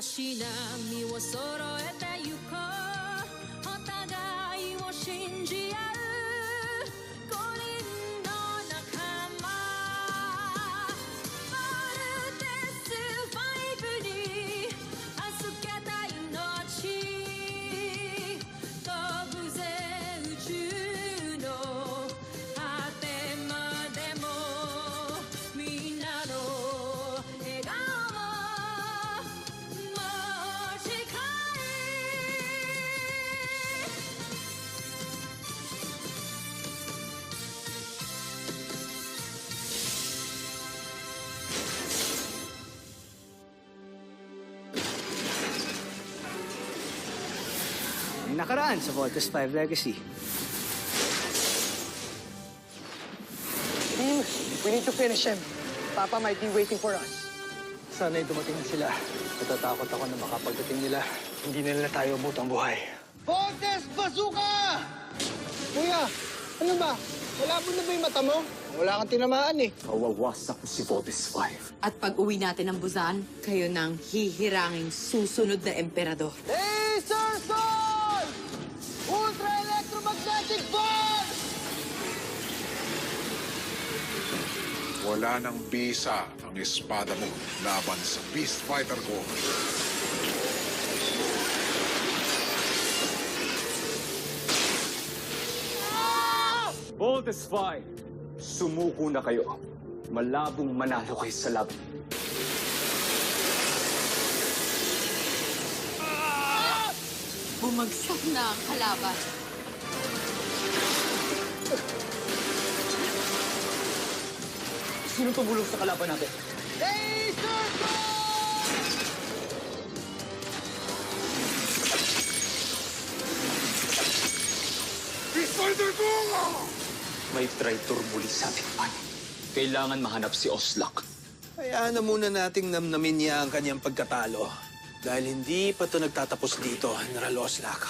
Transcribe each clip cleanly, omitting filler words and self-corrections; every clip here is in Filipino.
しなみを揃えてゆこうお互いを信じ合う五人の仲間まるでスファイブに預けた命飛ぶぜ宇宙の果てまでもみんなの笑顔May nakaraan sa Voltes 5 Legacy. Team, we need to finish him. Papa might be waiting for us. Sana'y dumating na sila. Natatakot ako na makapagdating nila. Hindi nila tayo butang buhay. Voltes Bazooka! Kuya, ano ba? Malabo na ba yung mata mo? Wala kang tinamaan eh. Kawawasak ko si Voltes 5. At pag uwi natin ng Busan, kayo nang hihiranging susunod na emperador. Laser Sword! Ultra Electromagnetic Force! Wala nang bisa ang espada mo laban sa Beast Fighter ko. Voltes 5, sumuko na kayo. Malabong manalo kayo sa laban. Bumagsak na ang kalaban. Sino tumulong sa kalaban natin? Laser Sword! Beast Fighter ko! May traitor muli sa ating panig. Kailangan mahanap si Oslak. Hayaan na muna nating namnamin niya ang kanyang pagkatalo. Dahil hindi pa ito nagtatapos dito, General Oslak.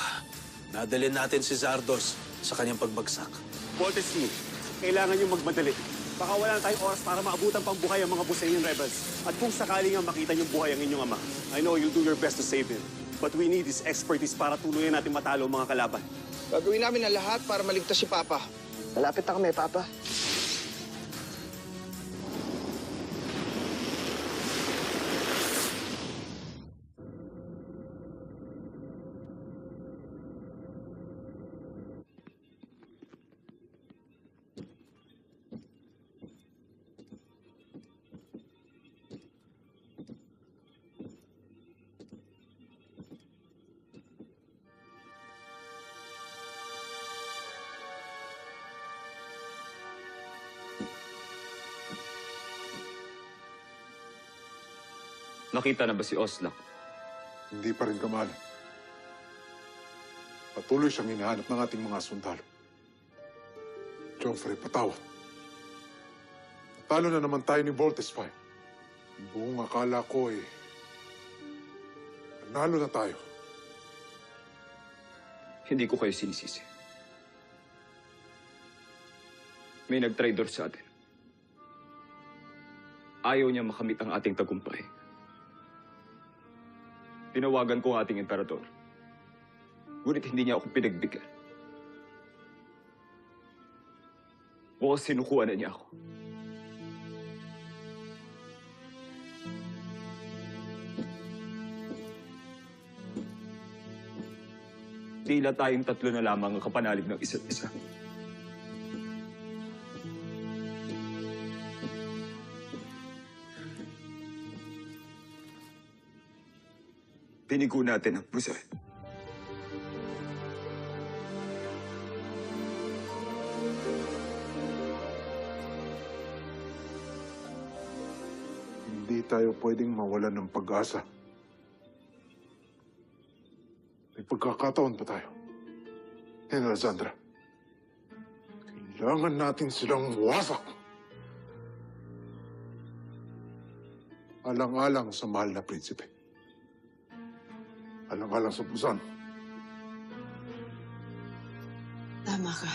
Nadalhin natin si Zardos sa kanyang pagbagsak. Voltes team, kailangan nyo magmadali. Baka wala na tayong oras para maabutan pang buhay ang mga Busayan rebels. At kung sakaling nga makita nyo buhay ang inyong ama, I know you'll do your best to save him. But we need his expertise para tuluyan natin matalo ang mga kalaban. Gagawin namin ang lahat para maligtas si Papa. Malapit na kami, Papa. Nakita na ba si Oslak? Hindi pa rin Kamal. Patuloy siyang hinahanap ng ating mga sundalo. Joffrey, patawad. Natalo na naman tayo ni Voltes 5. Buong akala ko nanalo na tayo. Hindi ko kayo sinisisi. May nag-traitor sa atin. Ayaw niya makamit ang ating tagumpay. Tinawagan ko ang ating emperador. Ngunit hindi niya ako pinagbigyan. O sinukuha na niya ako. Tila tayong tatlo na lamang ang kapanalig ng isa't isa. Binigo natin ang Busan. Hindi tayo pwedeng mawalan ng pag-asa. May pagkakataon pa tayo. General Zandra, kailangan natin silang wasak. Alang-alang sa mahal na prinsipe. Alang-alang sa Busan. Tama ka,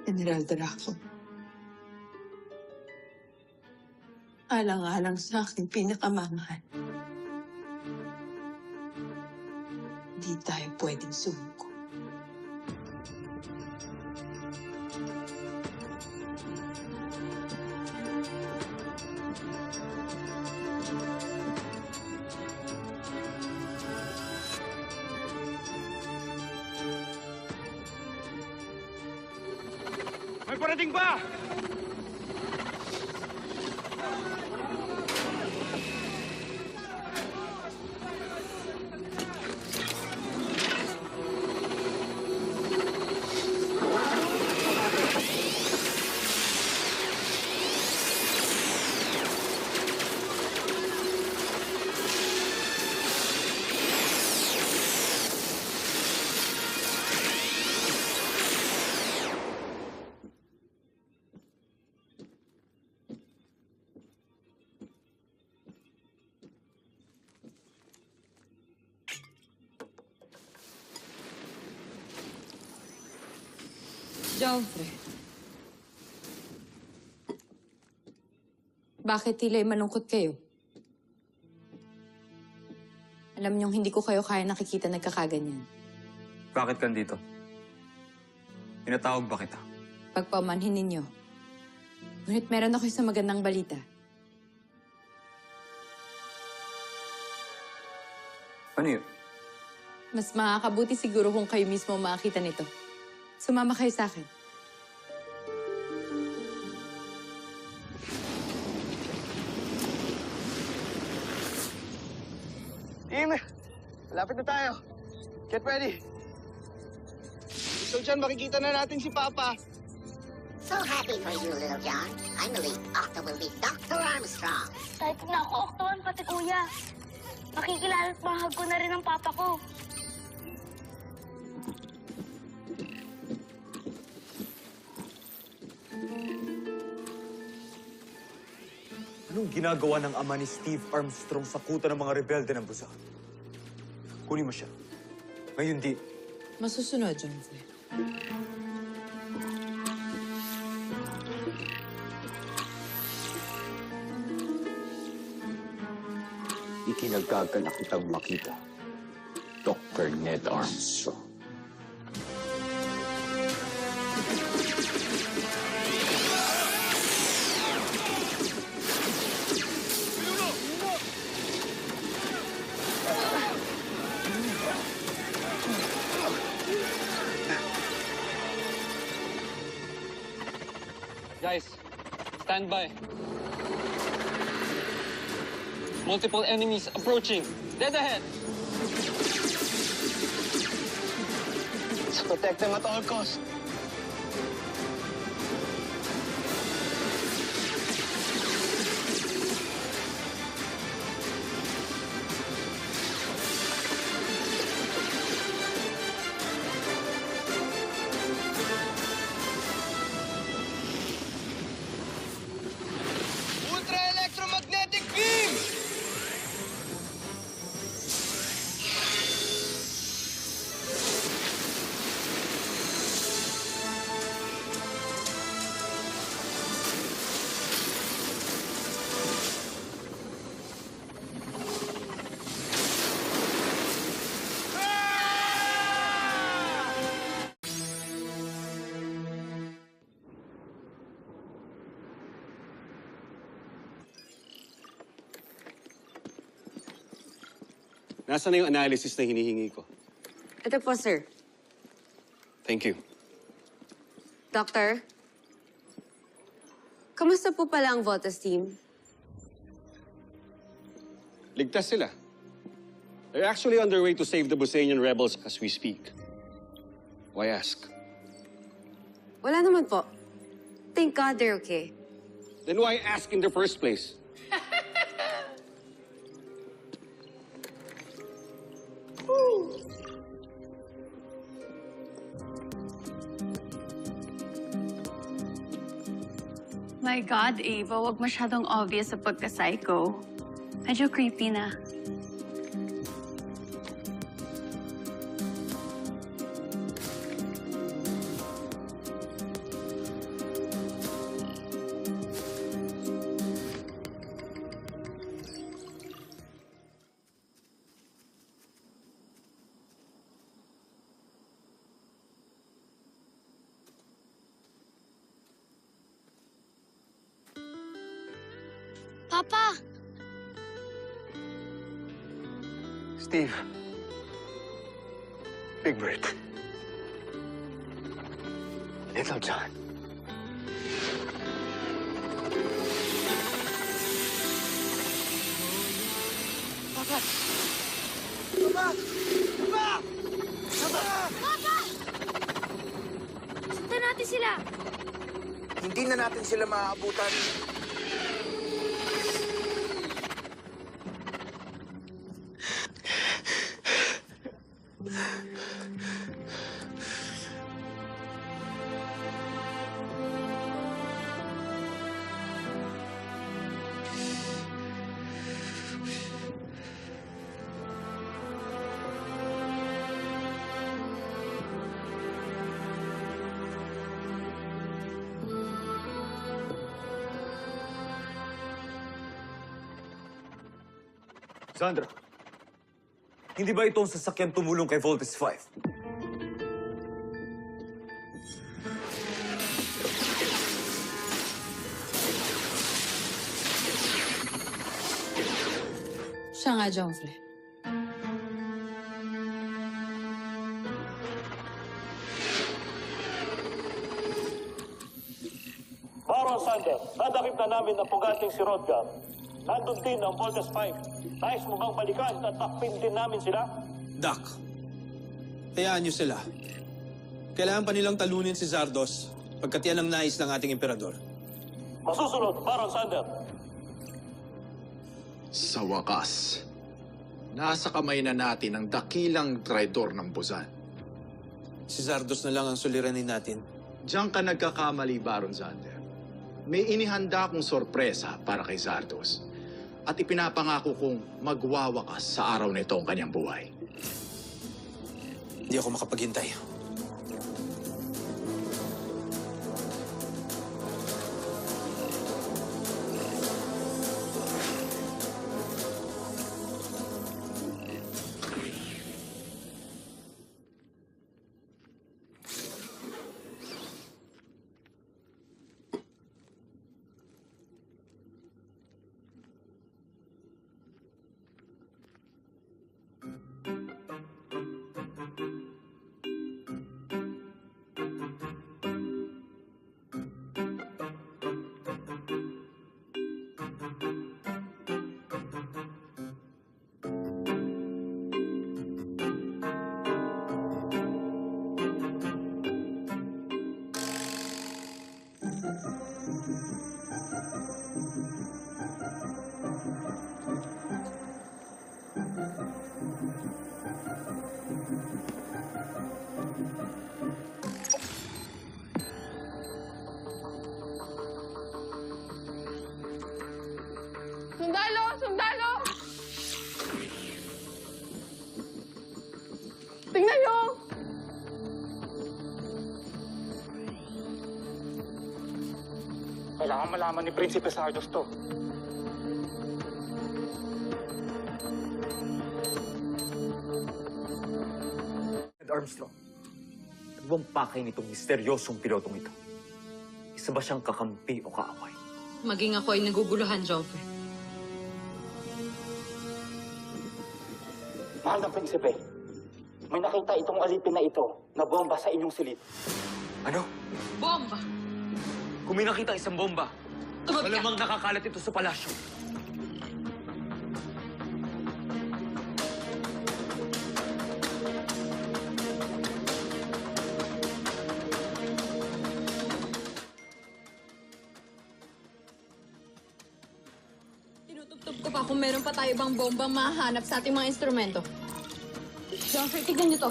General Draco. Alang-alang sa aking pinakamamahal. hindi tayo pwedeng sumuko. May parating pa! Joffrey. Bakit tila'y malungkot kayo? Alam niyong hindi ko kayo kaya nakikita nagkakaganyan. Bakit ka dito? Pinatawag ba kita? Pagpamanhin ninyo. Ngunit meron ako isang magandang balita. Ano yun? Mas makakabuti siguro kung kayo mismo makakita nito. Sumama kayo sa akin. Team, malapit na tayo. Get ready. So dyan, makikita na natin si Papa. So happy for you, Little John. I believe Octo will be Dr. Armstrong. Excited na ako, Octon, pati kuya. Makikilala at mahag ko na rin ang papa ko. Anong ginagawa ng ama ni Steve Armstrong sa kuta ng mga rebelde ng Busan? Kunin mo siya. Ngayon di. Masusunod, Joffrey. Ikinagagalak kitang makita. Dr. Ned Armstrong. Guys, stand by. Multiple enemies approaching. Dead ahead. Let's protect them at all costs. Ultra-electromagnetic beam! Nasaan na yung analysis na hinihingi ko? Ito po, sir. Thank you. Doctor? Kamusta po pala ang Voltas team? Ligtas sila. They're actually on their way to save the Busanian rebels as we speak. Why ask? Wala naman po. Thank God they're okay. Then why ask in the first place? My God, Ava, wag masyadong obvious sa pagka-psycho. Medyo creepy na. Papa! Steve. Big Bird. Little John. Papa! Papa! Papa! Papa! Sundan natin sila! Hindi na natin sila maaabutan. Sandra, hindi ba ito ang sasakyan tumulong kay Voltes 5? Siya nga, Joffrey. Baron Sander, nadakip na namin ang pugating si Rodgar. Nandun din ang Voltes 5. Nais mo bang balikan at takpin din namin sila? Doc, hayaan niyo sila. Kailangan pa nilang talunin si Zardos pagkat yan ang nais ng ating emperador. Masusunod, Baron Sander. Sa wakas, nasa kamay na natin ang dakilang traidor ng Buzan. Si Zardos na lang ang suliranin natin. Diyan ka nagkakamali, Baron Zander. May inihanda akong sorpresa para kay Zardos. At ipinapangako kong magwawakas sa araw nito ang kanyang buhay. Hindi ako makapaghintay. Sundalo! Sundalo! Tingnan niyo! Kailangan malaman ni Prinsipe Zardos to. Armstrong, ano bang pakay nitong misteryosong pilotong ito? Isa ba siyang kakampi o kaaway? Maging ako ay naguguluhan, Joffrey. Mahal na Prinsipe, may nakita itong alipin na ito na bomba sa inyong silid. Ano? Bomba! Kung may nakita isang bomba, Tumabi ka! malamang nakakalat ito sa palasyo. Tinutugtog ko pa kung meron pa tayo bang bombang mahahanap sa ating mga instrumento. Joffrey, tignan niyo to.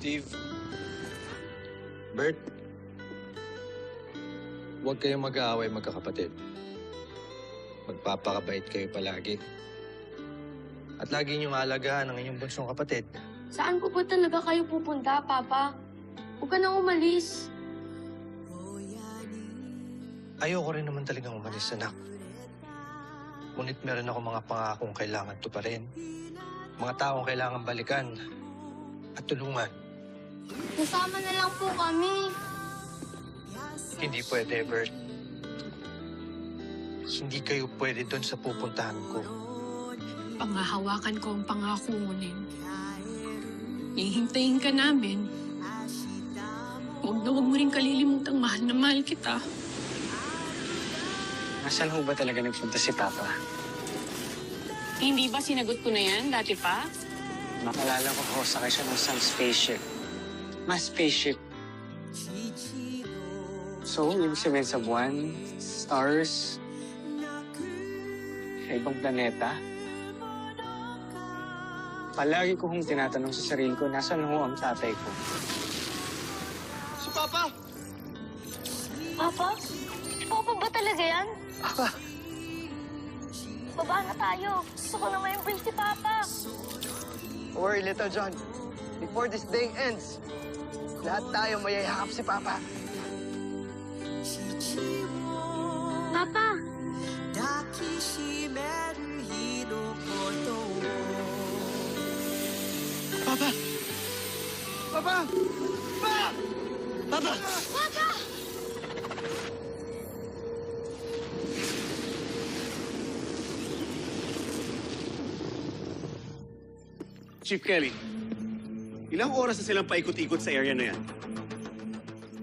Steve. Bert. Huwag kayong mag-aaway magkakapatid. magpapakabait kayo palagi. At lagi niyong alagaan ang inyong bunsong kapatid. Saan po ba talaga kayo pupunta, Papa? Huwag ka nang umalis. Ayoko rin naman talagang umalis, anak. Ngunit meron ako mga pangakong kailangan tuparin. Mga taong kailangan balikan at tulungan. Nasama na lang po kami. Hindi pwede, Bert. Hindi kayo pwede doon sa pupuntahan ko. Pangahawakan ko ang pangako mo, Nen. Hihintayin ka namin. Huwag mo rin kalilimutang mahal na mahal kita. Nasaan ho ba talaga nagpunta si Papa? Hindi ba sinagot ko na yan dati pa? Makalala ko ho, sakay siya ng isang spaceship. Spaceship. So, ibig sabihin sa buwan, stars, sa ibang planeta. Palagi ko hong tinatanong sa sarili ko, nasaan ho ang tatay ko? Si Papa! Papa? Papa ba talaga yan? Papa! Baba na tayo. Gusto ko na ma-embrace si Papa. Don't worry, Little John. Before this day ends, lahat tayo mayayakap si Papa. Papa! Papa! Papa! Pa! Papa! Papa! Chief Kelly, ilang oras na silang paikot-ikot sa area na yan?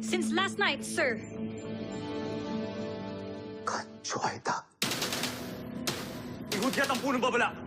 Since last night, sir. Chukaita. Ihudyat ang punong babala!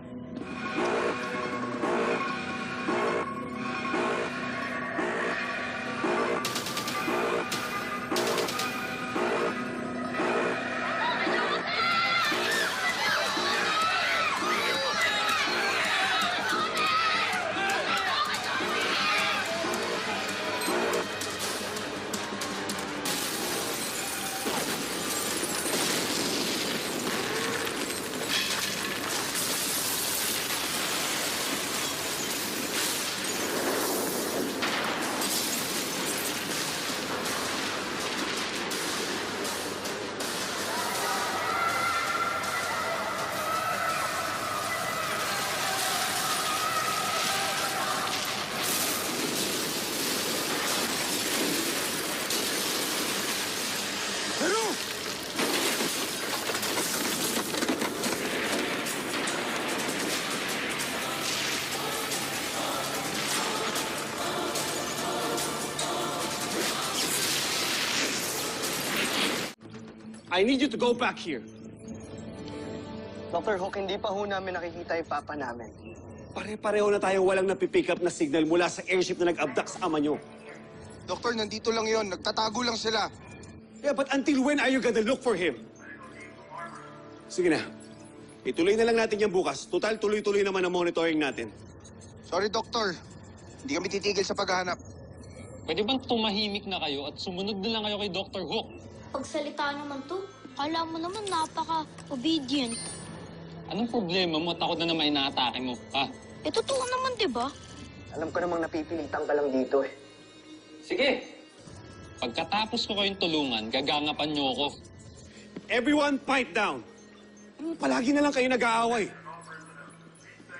I need you to go back here. Dr. Hook, hindi pa ho namin nakikita yung Papa namin. Pare-pareho na tayong walang napipick up na signal mula sa airship na nag-abduct sa ama nyo. Doktor, nandito lang yon. Nagtatago lang sila. Yeah, but until when are you gonna look for him? Sige na. Ituloy na lang natin yan bukas. Total, tuloy-tuloy naman ang monitoring natin. Sorry, Doktor. Hindi kami titigil sa paghahanap. Pwede bang tumahimik na kayo at sumunod na lang kayo kay Dr. Hook? Pagsalita naman to. Kala mo naman napaka-obedient. Anong problema mo? Takot na naman inaatake mo, ha? Eh, totoo naman, di ba? Alam ko namang napipilitan ka lang dito eh. Sige. Pagkatapos ko kayong tulungan, gagangapan niyo ako. Everyone, pipe down. Palagi na lang kayo nag-aaway.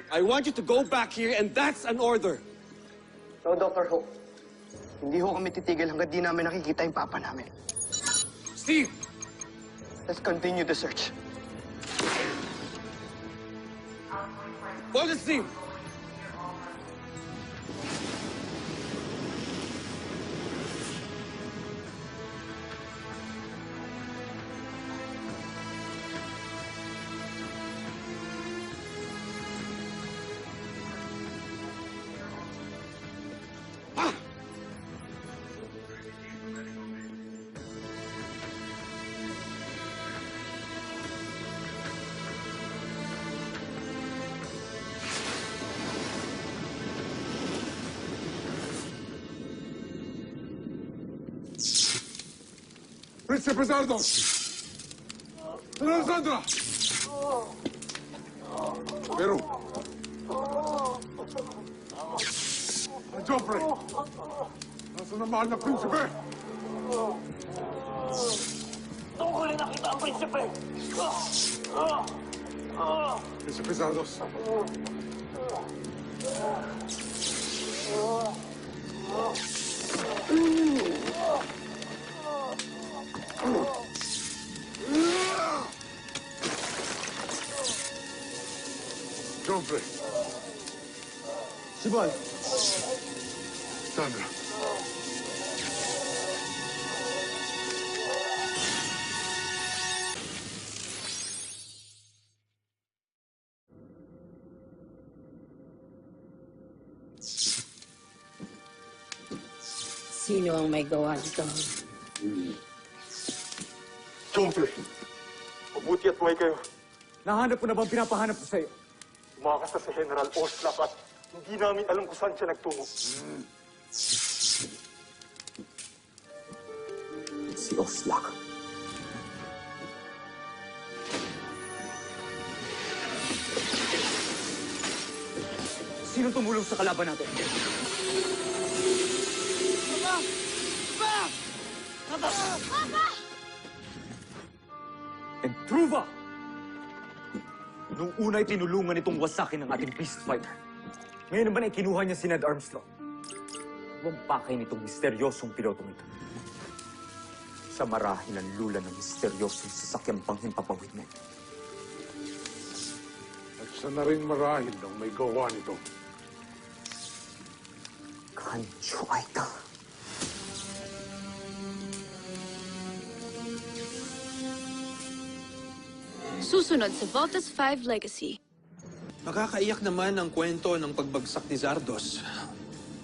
I want you to go back here and that's an order. No, Dr. Hook. Hindi ho kami titigil hanggang di namin nakikita yung Papa namin. Steve! Let's continue the search. Hold it, Steve! Mr. President! Alessandra! Pero... Joffrey! Nasaan ang mahal na prinsipe? Tungkulin na kita ang prinsipe! Prinsipe Zardos. Joffrey. Sibol. Sandra. Sino ang may gawa nito? Joffrey, mabuti at buhay kayo. Nahanap ko na bang pinapahanap ko sa'yo? Tumakas na si General Oslap at hindi namin alam kung saan siya nagtungo. Si Oslak. Sino tumulong sa kalaban natin? And Truva! Nung una'y tinulungan itong wasakin ng ating beast fighter. Ngayon naman ay kinuha niya si Ned Armstrong. Huwag pakay nitong misteryosong pilotong ito. Sa marahil ang lula ng misteryosong sasakyang panghimpapawid mo. At siya na rin marahil ang may gawa nito. Kancho Aita. Susunod sa Voltes 5 Legacy. Nakakaiyak naman ang kwento ng pagbagsak ni Zardos.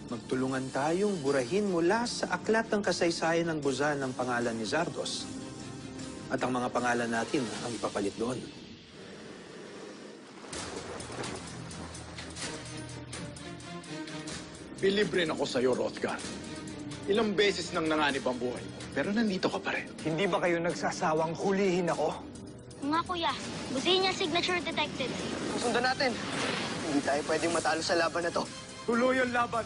Magtulungan tayong burahin mula sa aklat ng kasaysayan ng Buzan ng pangalan ni Zardos. At ang mga pangalan natin ang ipapalit doon. Believe rin ako sa'yo, Hrothgar. Ilang beses nang nanganib ang buhay mo, pero nandito ka pa rin. Hindi ba kayo nagsasawang hulihin ako? Nga kuya, busihin niya signature detected. Susundan natin. Hindi tayo pwedeng matalo sa laban na to. Tuloy ang laban.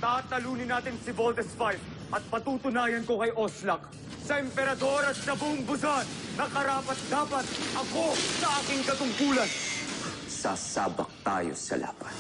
Tatalunin natin si Voltes 5 at patutunayan ko kay Oslak sa emperador at sa buong Buzan na karapat-dapat ako sa aking katungkulan. Sasabak tayo sa laban.